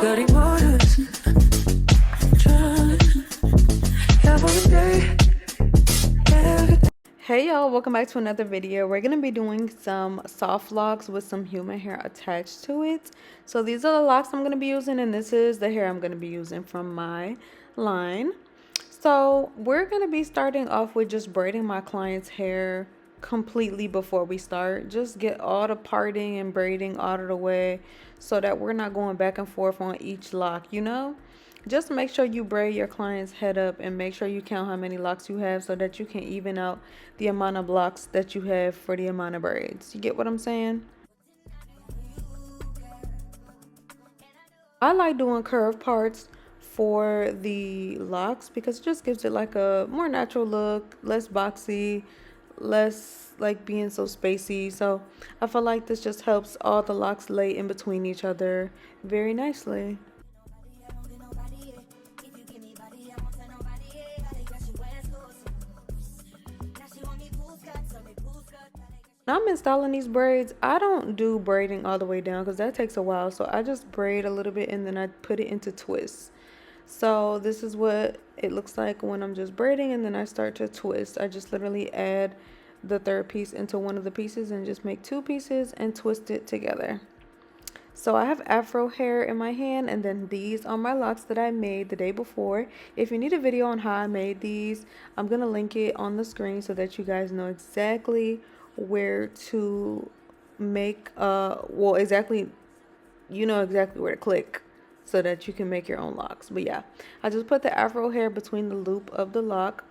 Hey y'all, welcome back to another video. We're going to be doing some soft locks with some human hair attached to it. So these are the locks I'm going to be using, and this is the hair I'm going to be using from my line. So we're going to be starting off with just braiding my client's hair completely before we start. Just get all the parting and braiding out of the way so that we're not going back and forth on each lock, you know? Just make sure you braid your client's head up and make sure you count how many locks you have so that you can even out the amount of locks that you have for the amount of braids. You get what I'm saying? I like doing curved parts for the locks because it just gives it like a more natural look, less boxy, less like being so spacey. So I feel like this just helps all the locks lay in between each other very nicely. When I'm installing these braids, I don't do braiding all the way down because that takes a while. So I just braid a little bit and then I put it into twists. So this is what it looks like when I'm just braiding and then I start to twist. I just literally add the third piece into one of the pieces and just make two pieces and twist it together. So I have afro hair in my hand, and then these are my locks that I made the day before. If you need a video on how I made these, I'm going to link it on the screen so that you guys know exactly where to make, exactly, you know exactly where to click so that you can make your own locks. But yeah, I just put the afro hair between the loop of the lock,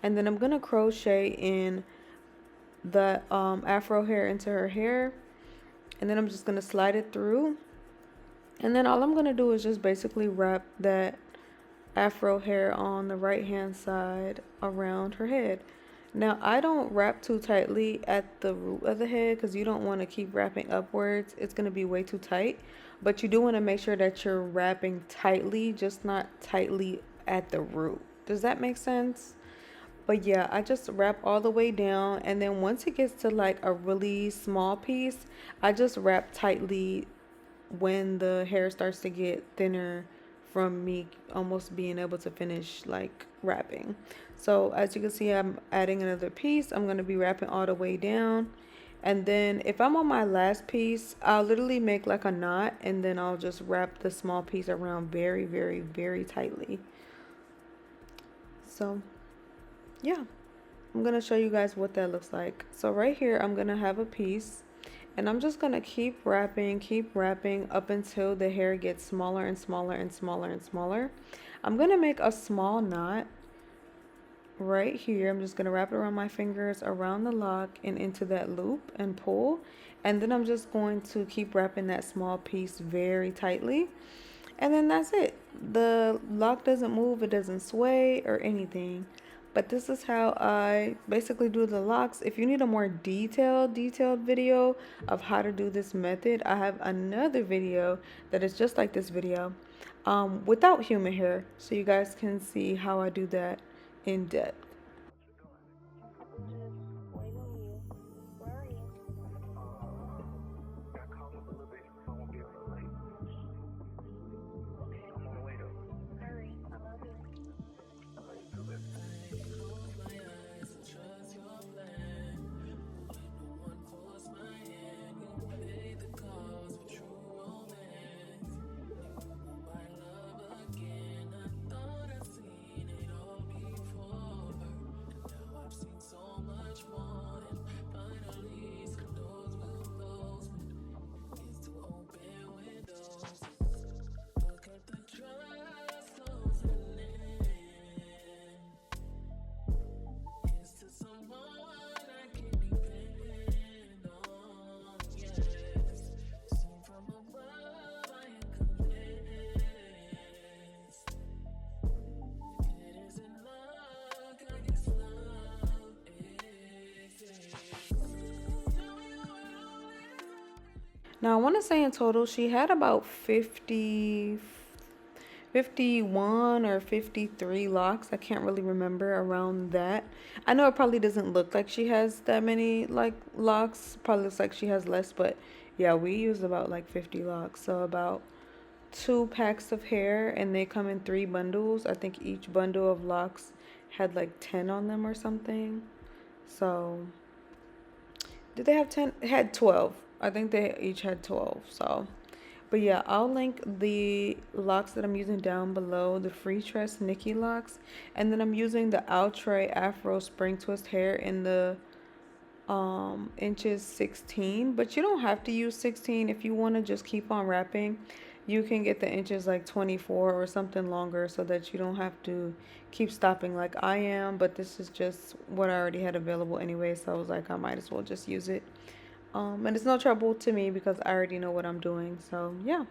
and then I'm going to crochet in the afro hair into her hair. And then I'm just going to slide it through. And then all I'm going to do is just basically wrap that afro hair on the right hand side around her head. Now, I don't wrap too tightly at the root of the head because you don't want to keep wrapping upwards. It's going to be way too tight. But you do want to make sure that you're wrapping tightly, just not tightly at the root. Does that make sense? But yeah, I just wrap all the way down, and then once it gets to like a really small piece, I just wrap tightly when the hair starts to get thinner from me almost being able to finish like wrapping. So as you can see, I'm adding another piece. I'm going to be wrapping all the way down. And then if I'm on my last piece, I'll literally make like a knot, and then I'll just wrap the small piece around very, very, very tightly. So yeah, I'm going to show you guys what that looks like. So right here, I'm going to have a piece, and I'm just going to keep wrapping up until the hair gets smaller and smaller and smaller and smaller. I'm going to make a small knot right here. I'm just going to wrap it around my fingers, around the lock and into that loop and pull. And then I'm just going to keep wrapping that small piece very tightly. And then that's it. The lock doesn't move, it doesn't sway or anything. But this is how I basically do the locks. If you need a more detailed video of how to do this method, I have another video that is just like this video without human hair. So you guys can see how I do that in depth. Now, I want to say in total, she had about 51 or 53 locks. I can't really remember, around that. I know it probably doesn't look like she has that many like locks. Probably looks like she has less, but yeah, we used about like 50 locks. So about two packs of hair and they come in three bundles. I think each bundle of locks had like 10 on them or something. So, did they have 10? It had 12. I think they each had 12. So, but yeah, I'll link the locks that I'm using down below, the Free Tress Nikki locks. And then I'm using the Outre Afro Spring Twist hair in the inches 16, but you don't have to use 16. If you want to just keep on wrapping, you can get the inches like 24 or something longer so that you don't have to keep stopping like I am. But this is just what I already had available anyway, so I was like, I might as well just use it. And it's no trouble to me because I already know what I'm doing. So yeah.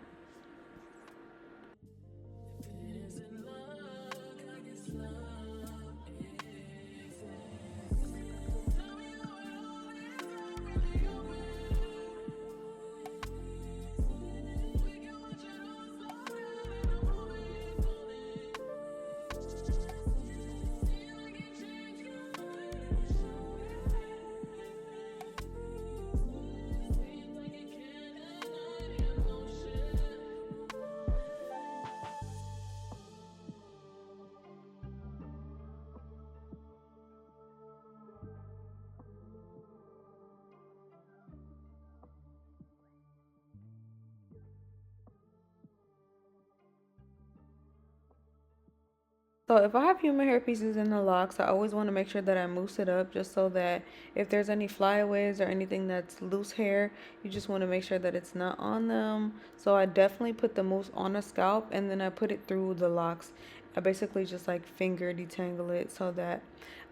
So if I have human hair pieces in the locks, I always want to make sure that I mousse it up just so that if there's any flyaways or anything that's loose hair, you just want to make sure that it's not on them. So I definitely put the mousse on a scalp and then I put it through the locks. I basically just like finger detangle it so that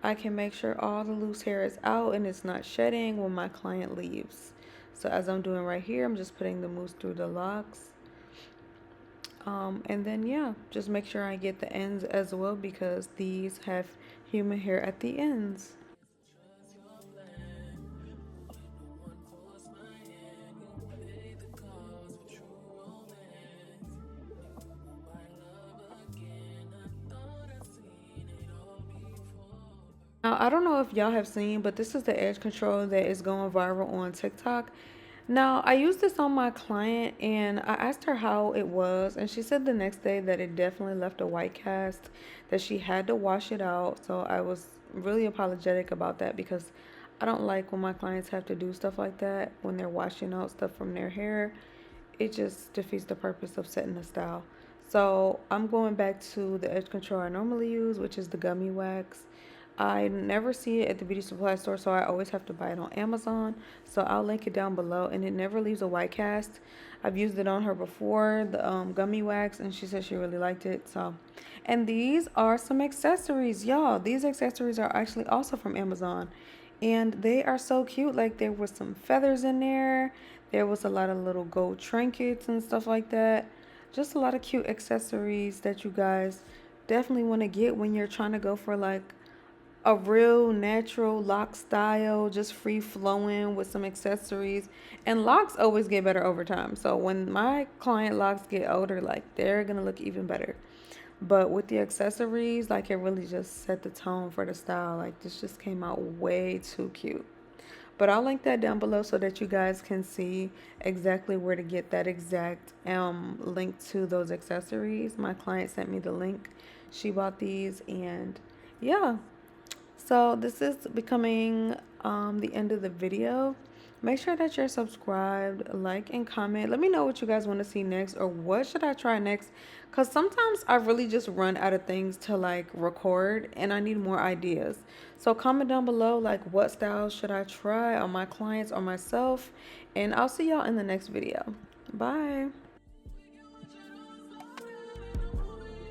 I can make sure all the loose hair is out and it's not shedding when my client leaves. So as I'm doing right here, I'm just putting the mousse through the locks. And then yeah, just make sure I get the ends as well because these have human hair at the ends. Now, I don't know if y'all have seen, but this is the edge control that is going viral on TikTok. Now, I used this on my client and I asked her how it was, and she said the next day that it definitely left a white cast, that she had to wash it out. So I was really apologetic about that because I don't like when my clients have to do stuff like that when they're washing out stuff from their hair. It just defeats the purpose of setting the style. So I'm going back to the edge control I normally use, which is the gummy wax. I never see it at the beauty supply store, so I always have to buy it on Amazon. So I'll link it down below, and it never leaves a white cast. I've used it on her before, the gummy wax, and she said she really liked it. So, and these are some accessories, y'all. These accessories are actually also from Amazon, and they are so cute. Like there was some feathers in there. There was a lot of little gold trinkets and stuff like that. Just a lot of cute accessories that you guys definitely want to get when you're trying to go for like a real natural lock style, just free flowing with some accessories. And locks always get better over time. So when my client locks get older, like they're gonna look even better. But with the accessories, like it really just set the tone for the style. Like this just came out way too cute. But I'll link that down below so that you guys can see exactly where to get that exact link to those accessories. My client sent me the link. She bought these and yeah, so this is becoming the end of the video. Make sure that you're subscribed, like, and comment. Let me know what you guys want to see next or what should I try next. Because sometimes I really just run out of things to like record and I need more ideas. So comment down below like what styles should I try on my clients or myself. And I'll see y'all in the next video. Bye.